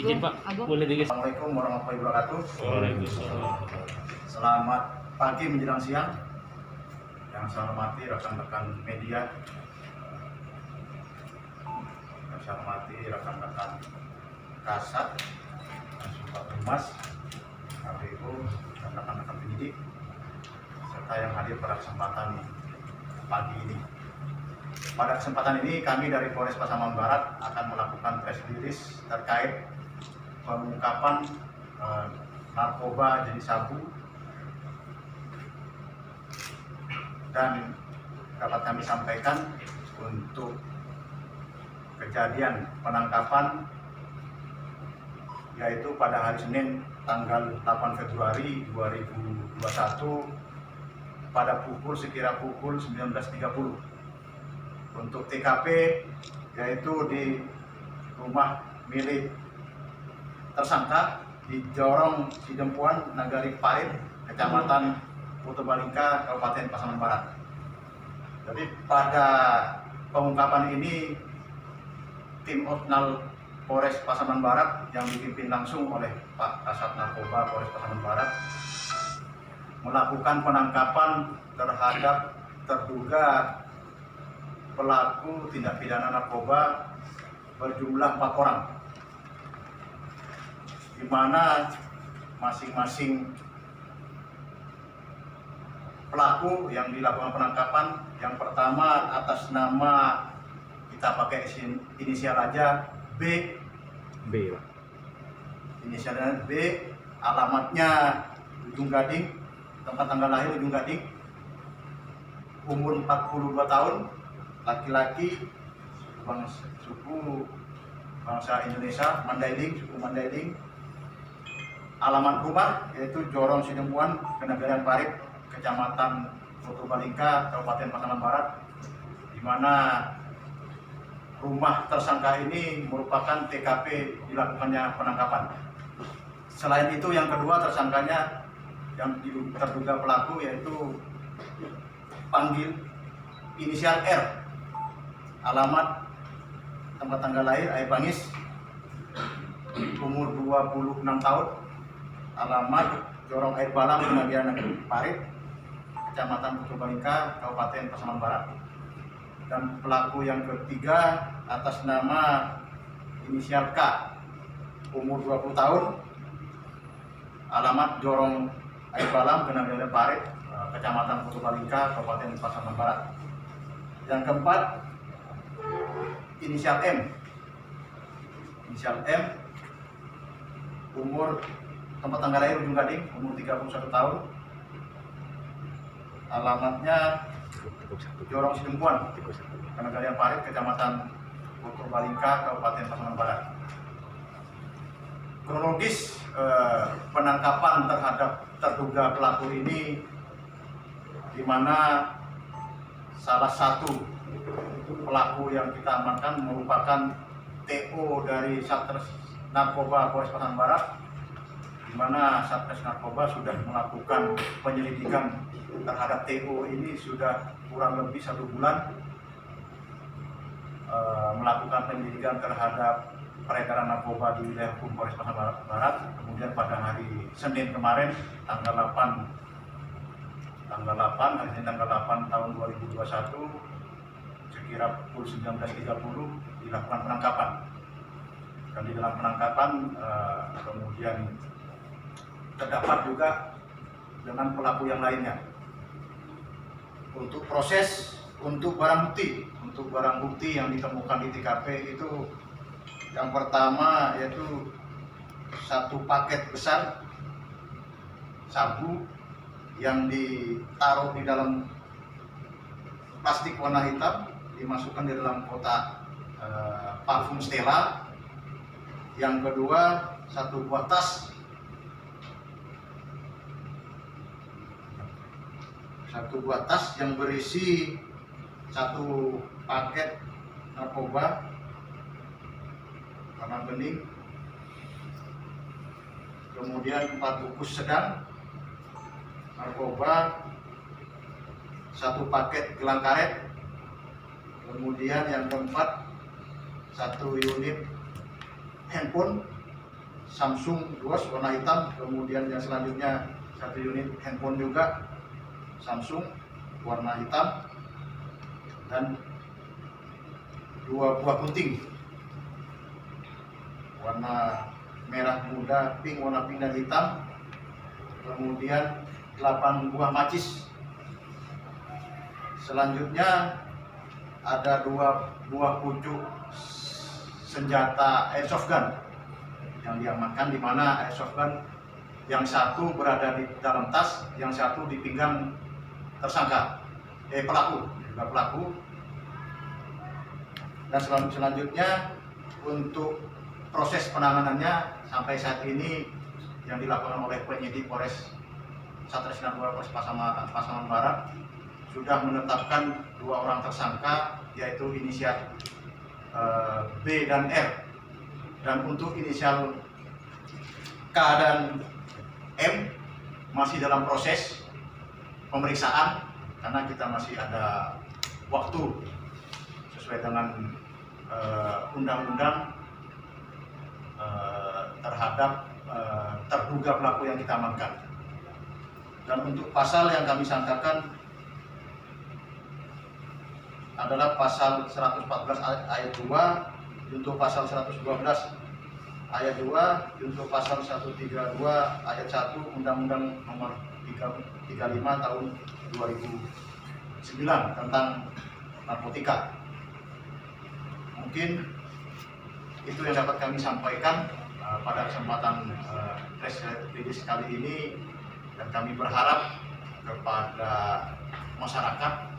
Izin Pak, boleh dikit. Assalamualaikum warahmatullahi wabarakatuh. Waalaikumsalam. Selamat pagi menjelang siang. Yang saya hormati rekan-rekan media, yang saya hormati rekan-rekan Kasat, Sumpah Humas, KPU, dan rekan-rekan penyidik, serta yang hadir pada kesempatan pagi ini. Pada kesempatan ini kami dari Polres Pasaman Barat akan melakukan press release terkait pengungkapan narkoba jenis sabu, dan dapat kami sampaikan untuk kejadian penangkapan yaitu pada hari Senin tanggal 8 Februari 2021 pada sekira pukul 19.30. Untuk TKP yaitu di rumah milik tersangka di Jorong Sidempuan, Nagari Parit, Kecamatan Purbalingga, Kabupaten Pasaman Barat. Jadi pada pengungkapan ini tim Otnal Polres Pasaman Barat yang dipimpin langsung oleh Pak Kasat Narkoba Polres Pasaman Barat melakukan penangkapan terhadap terduga pelaku tindak pidana narkoba berjumlah 4 orang, di mana masing-masing pelaku yang dilakukan penangkapan, yang pertama atas nama, kita pakai inisial aja, B, Pak. Inisialnya B, alamatnya Ujung Gading, tempat tanggal lahir Ujung Gading, umur 42 tahun, laki-laki, suku bangsa Indonesia, Mandailing, suku Mandailing. Alamat rumah yaitu Jorong Sidempuan, Nagari Parit, Kecamatan Purbalingga, Kabupaten Pasaman Barat, di mana rumah tersangka ini merupakan TKP dilakukannya penangkapan. Selain itu, yang kedua tersangkanya yang terduga pelaku yaitu panggil inisial R, alamat tempat tanggal lahir Air Bangis, umur 26 tahun, alamat Jorong Air Balang, Nagari Parit, Kecamatan Purbalingga, Kabupaten Pasaman Barat. Dan pelaku yang ketiga atas nama inisial K, umur 20 tahun, alamat Jorong Air Balang, Nagari Parit, Kecamatan Purbalingga, Kabupaten Pasaman Barat. Yang keempat inisial M, umur tempat tanggal lahir Ujung Gading, umur 31 tahun, alamatnya Jorong Sidempuan, Nagari Parit, Kecamatan Purbalingga, Kabupaten Pasaman Barat. Kronologis penangkapan terhadap terduga pelaku ini, di mana salah satu pelaku yang kita amankan merupakan TO dari Satres Narkoba Polres Pasaman Barat, di mana Satres Narkoba sudah melakukan penyelidikan terhadap TO ini sudah kurang lebih 1 bulan, melakukan penyelidikan terhadap peredaran narkoba di wilayah hukum Polres Pasaman Barat. Kemudian pada hari Senin kemarin tanggal 8 tahun 2021 sekira pukul 19.30 dilakukan penangkapan. Dan di dalam penangkapan kemudian terdapat juga dengan pelaku yang lainnya. Untuk proses, untuk barang bukti yang ditemukan di TKP itu, yang pertama yaitu 1 paket besar sabu yang ditaruh di dalam plastik warna hitam, dimasukkan di dalam kotak parfum Stella. Yang kedua 1 buah tas, 1 buah tas yang berisi 1 paket narkoba warna bening, kemudian 4 bungkus sedang narkoba, 1 paket gelang karet, kemudian yang keempat 1 unit handphone Samsung Duos warna hitam, kemudian yang selanjutnya 1 unit handphone juga Samsung warna hitam, dan 2 buah gunting warna merah muda, warna pink dan hitam, kemudian 8 buah macis. Selanjutnya ada 2 buah pucuk senjata airsoft gun yang diamankan, di mana airsoft gun yang satu berada di dalam tas, yang satu di pinggang tersangka, pelaku. Dan selanjutnya untuk proses penanganannya sampai saat ini yang dilakukan oleh penyidik Polres Satres Narkoba Polres Pasaman Barat sudah menetapkan 2 orang tersangka, yaitu inisial B dan R, dan untuk inisial K dan M masih dalam proses pemeriksaan karena kita masih ada waktu sesuai dengan undang-undang terhadap terduga pelaku yang kita amankan. Dan untuk pasal yang kami sangkakan adalah pasal 114 ayat 2, untuk pasal 112 ayat 2, untuk pasal 132 ayat 1 Undang-Undang Nomor 35 Tahun 2009 tentang narkotika. Mungkin itu yang dapat kami sampaikan pada kesempatan press release kali ini, dan kami berharap kepada masyarakat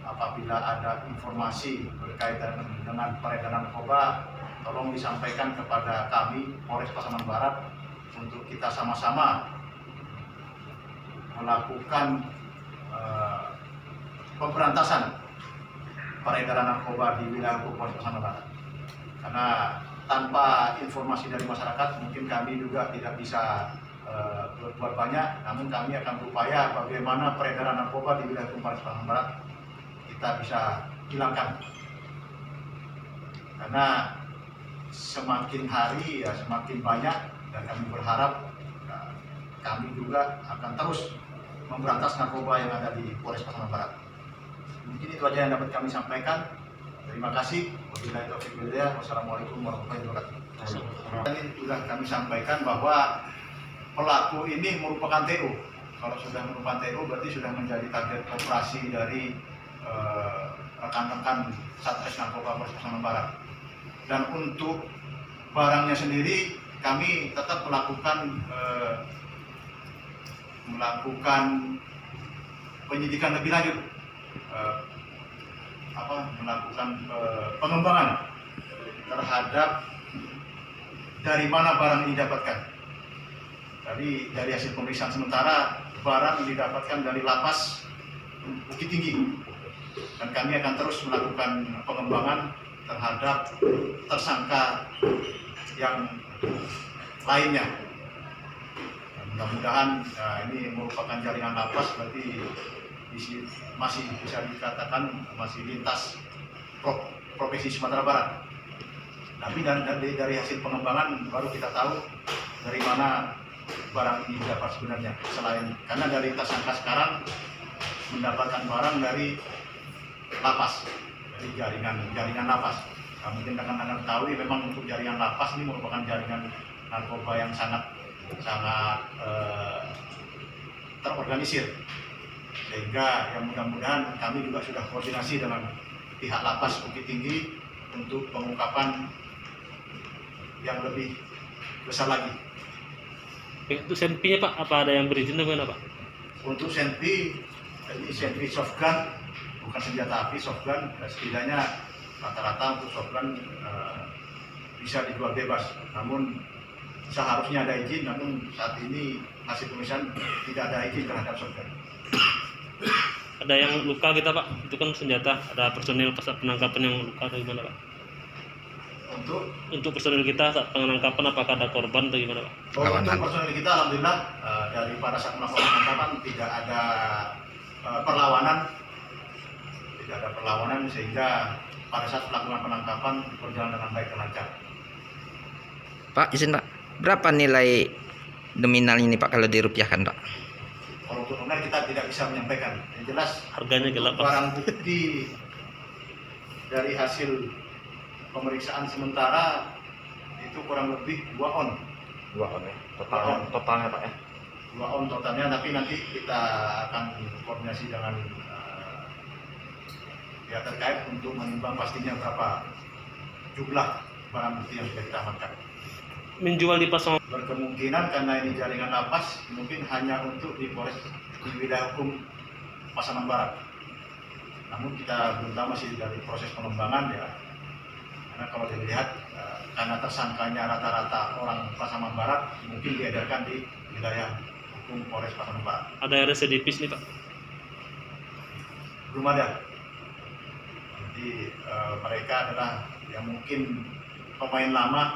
apabila ada informasi berkaitan dengan peredaran narkoba, tolong disampaikan kepada kami Polres Pasaman Barat untuk kita sama-sama melakukan pemberantasan peredaran narkoba di wilayah hukum Polres Pasaman Barat. Karena tanpa informasi dari masyarakat mungkin kami juga tidak bisa berbuat banyak, namun kami akan berupaya bagaimana peredaran narkoba di wilayah hukum Polres Pasaman Barat kita bisa hilangkan. Karena semakin hari ya semakin banyak, dan kami berharap kami juga akan terus memberantas narkoba yang ada di Polres Pasaman Barat. Mungkin itu aja yang dapat kami sampaikan. Terima kasih. Wabillahi taufiq wal hidayah. Wassalamualaikum warahmatullahi wabarakatuh. Tadi sudah kami sampaikan bahwa pelaku ini merupakan TO. Kalau sudah merupakan TO berarti sudah menjadi target operasi dari rekan-rekan Satres Narkoba Polres Pasaman Barat. Dan untuk barangnya sendiri kami tetap melakukan penyidikan lebih lanjut, melakukan pengembangan terhadap dari mana barang ini didapatkan. Dari hasil pemeriksaan sementara barang didapatkan dari lapas Bukit Tinggi, dan kami akan terus melakukan pengembangan terhadap tersangka yang lainnya. Mudah-mudahan ini merupakan jaringan lapas, berarti masih bisa dikatakan masih lintas provinsi Sumatera Barat. Tapi dari hasil pengembangan baru kita tahu dari mana barang ini didapat sebenarnya. Selain karena dari tersangka sekarang mendapatkan barang dari lapas, dari jaringan lapas. Mungkin akan ketahui memang untuk jaringan lapas ini merupakan jaringan narkoba yang sangat terorganisir, sehingga yang mudah-mudahan kami juga sudah koordinasi dengan pihak lapas Bukit Tinggi untuk pengungkapan yang lebih besar lagi. Untuk senpinya Pak, apa ada yang berizin atau apa? Untuk senpi, ini senpi softgun, bukan senjata api, softgun. Setidaknya rata-rata untuk softgun bisa dijual bebas, namun seharusnya ada izin, namun saat ini hasil pemeriksaan tidak ada izin terhadap softgun. Ada yang luka kita Pak, itu kan senjata, ada personil penangkapan yang luka atau gimana Pak? Untuk personil kita saat penangkapan apakah ada korban atau gimana Pak? Untuk personil kita alhamdulillah dari pada saat melakukan penangkapan tidak ada perlawanan, sehingga pada saat melakukan penangkapan berjalan dengan baik dan lancar. Pak, izin Pak. Berapa nilai nominal ini Pak kalau dirupiahkan Pak? Kalau untuk nominal kita tidak bisa menyampaikan. Yang jelas Harganya gelap, Pak. barang bukti dari hasil pemeriksaan sementara itu kurang lebih 2 on. 2 on ya. Totalnya Pak ya. 2 on totalnya, tapi nanti kita akan koordinasi dengan pihak terkait untuk menimbang pastinya berapa jumlah barang bukti yang sudah kita amankan. Menjual di pasar Berkemungkinan karena ini jaringan lapas, mungkin hanya untuk di Polres di wilayah hukum Pasaman Barat. Namun kita belum tahu, masih dari proses pengembangan ya. Karena kalau dilihat karena tersangkanya rata-rata orang Pasaman Barat, mungkin diedarkan di wilayah hukum Polres Pasaman Barat. ada residivis nih Pak. Belum ada. Jadi mereka adalah yang mungkin pemain lama,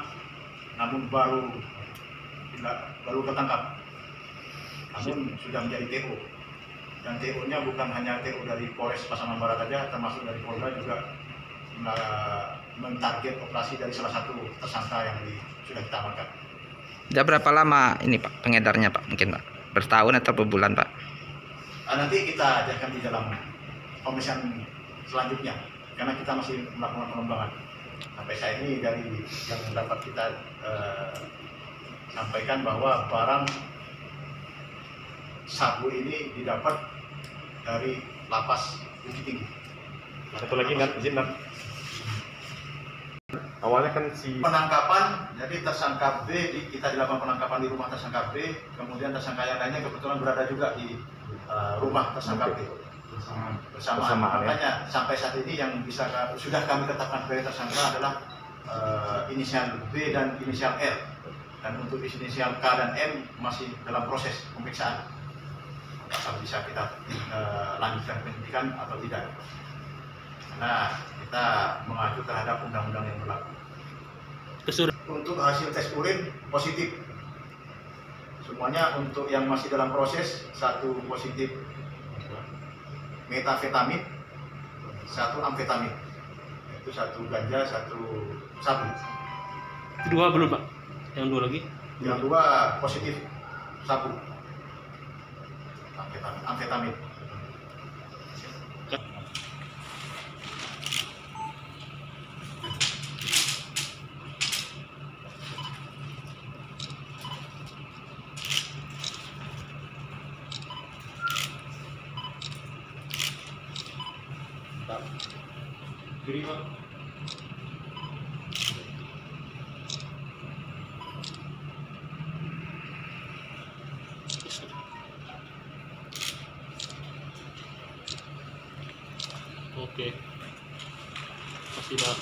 namun baru ketangkap, namun sudah menjadi TO, dan TO-nya bukan hanya TO dari Polres Pasaman Barat saja, termasuk dari Polda juga mentarget operasi dari salah satu tersangka yang sudah kita amankan. Sudah berapa lama ini Pak pengedarnya Pak? Mungkin Pak bertahun atau berbulan Pak? Nanti kita ajarkan di dalam pemeriksaan selanjutnya, karena kita masih melakukan pengembangan. Sampai saat ini dari yang dapat kita sampaikan bahwa barang sabu ini didapat dari lapas Bukit Tinggi. Satu lagi kan izin Pak. Awalnya kan si Penangkapan, jadi tersangka B, kita dilakukan penangkapan di rumah tersangka B, kemudian tersangka yang lainnya kebetulan berada juga di rumah tersangka B. Bersamaan. Makanya sampai saat ini yang sudah kami tetapkan sebagai tersangka adalah inisial B dan inisial R, dan untuk inisial K dan M masih dalam proses pemeriksaan, apakah bisa kita lanjutkan penyidikan atau tidak, karena kita mengacu terhadap undang-undang yang berlaku. Untuk hasil tes urin positif semuanya. Untuk yang masih dalam proses, 1 positif metafetamin, 1 amfetamin, itu 1 ganja, 1 sabu. Kedua belum Pak? Yang 2 lagi? Yang 2 positif sabu, amfetamin. Kiri Pak. Oke. Masih Pak.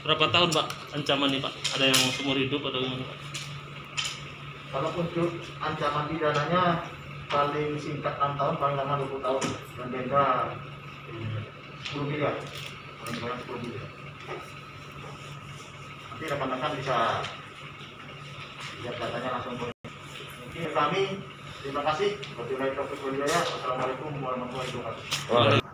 Berapa tahun Pak ancaman nih Pak? Ada yang seumur hidup atau gimana Pak? Kalau untuk ancaman pidananya paling singkat 6 tahun, paling lama 20 tahun, dan denda 10 miliar, paling banyak 10 miliar. Nanti rekan-rekan bisa lihat datanya langsung. Mungkin kami, terima kasih. Wassalamualaikum warahmatullahi wabarakatuh.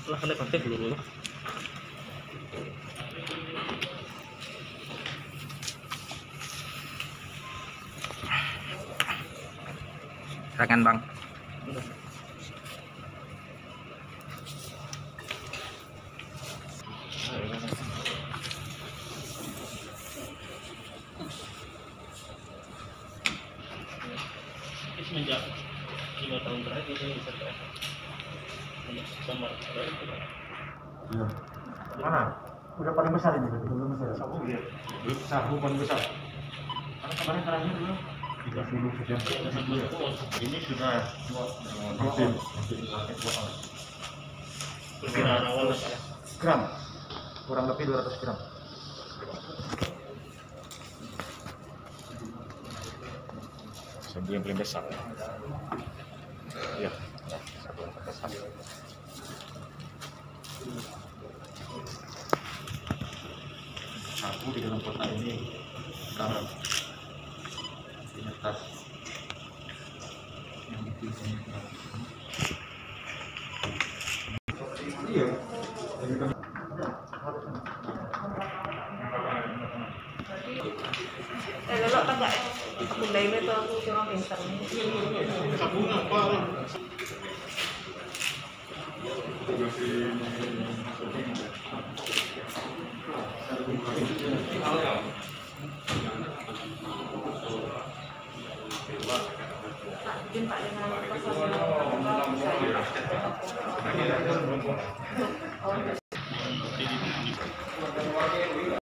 Silahkan pakai dulu. Silakan Bang. Semenjak 5 tahun terakhir ini bisa sama Mana? Udah paling besar ini, belum besar. Sabu ya. Sabu paling besar. Karena kemarin terakhir dulu 30 sekian. Ini sudah 2 perkiraan awal gram, kurang lebih 200 gram. sabu yang paling besar. Iya. Sabu yang besar. Sabu di dalam kotak ini garam, ini tas yang itu Lelok tagak aku dai itu aku cuma pintar. Mungkin Pak dengan pasal